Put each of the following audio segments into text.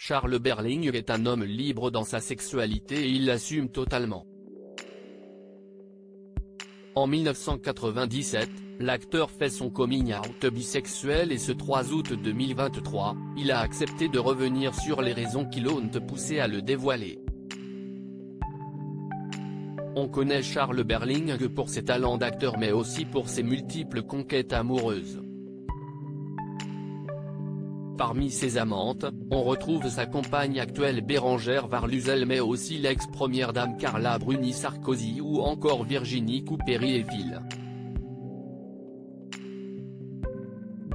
Charles Berling est un homme libre dans sa sexualité et il l'assume totalement. En 1997, l'acteur fait son coming out bisexuel et ce 3 août 2023, il a accepté de revenir sur les raisons qui l'ont poussé à le dévoiler. On connaît Charles Berling pour ses talents d'acteur mais aussi pour ses multiples conquêtes amoureuses. Parmi ses amantes, on retrouve sa compagne actuelle Bérengère Varluzel mais aussi l'ex-première dame Carla Bruni Sarkozy ou encore Virginie Coupéry-Éville.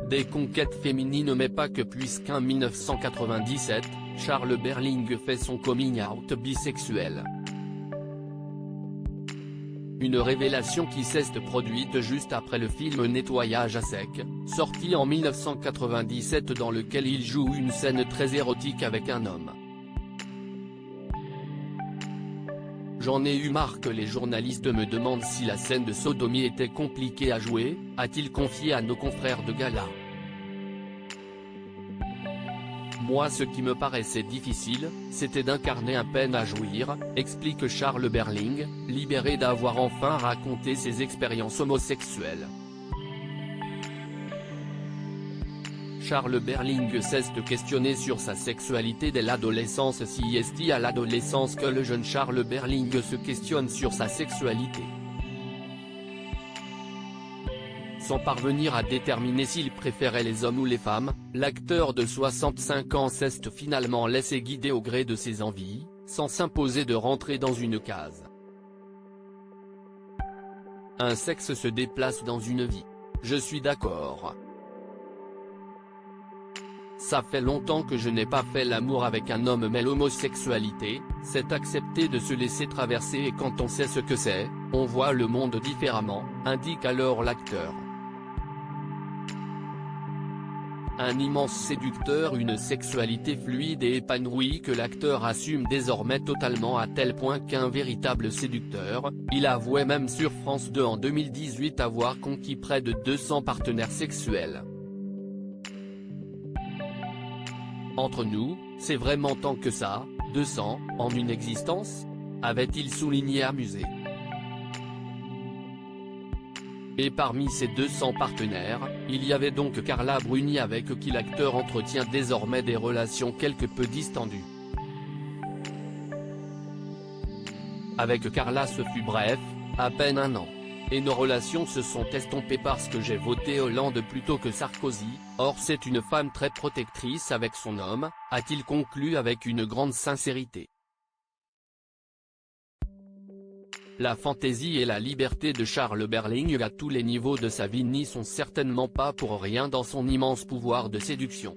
Des conquêtes féminines mais pas que puisqu'en 1997, Charles Berling fait son coming out bisexuel. Une révélation qui s'est produite juste après le film Nettoyage à sec, sorti en 1997 dans lequel il joue une scène très érotique avec un homme. J'en ai eu marre que les journalistes me demandent si la scène de sodomie était compliquée à jouer, a-t-il confié à nos confrères de gala. Moi ce qui me paraissait difficile, c'était d'incarner un peine à jouir, explique Charles Berling, libéré d'avoir enfin raconté ses expériences homosexuelles. Charles Berling s'est questionné sur sa sexualité dès l'adolescence. Si est à l'adolescence que le jeune Charles Berling se questionne sur sa sexualité. Sans parvenir à déterminer s'il préférait les hommes ou les femmes, l'acteur de 65 ans s'est finalement laissé guider au gré de ses envies, sans s'imposer de rentrer dans une case. Un sexe se déplace dans une vie. Je suis d'accord. Ça fait longtemps que je n'ai pas fait l'amour avec un homme mais l'homosexualité, c'est accepter de se laisser traverser et quand on sait ce que c'est, on voit le monde différemment, indique alors l'acteur. Un immense séducteur, une sexualité fluide et épanouie que l'acteur assume désormais totalement à tel point qu'un véritable séducteur, il avouait même sur France 2 en 2018 avoir conquis près de 200 partenaires sexuels. Entre nous, c'est vraiment tant que ça, 200, en une existence ? Avait-il souligné amusé. Et parmi ces 200 partenaires, il y avait donc Carla Bruni avec qui l'acteur entretient désormais des relations quelque peu distendues. Avec Carla ce fut bref, à peine 1 an. Et nos relations se sont estompées parce que j'ai voté Hollande plutôt que Sarkozy, or c'est une femme très protectrice avec son homme, a-t-il conclu avec une grande sincérité. La fantaisie et la liberté de Charles Berling à tous les niveaux de sa vie n'y sont certainement pas pour rien dans son immense pouvoir de séduction.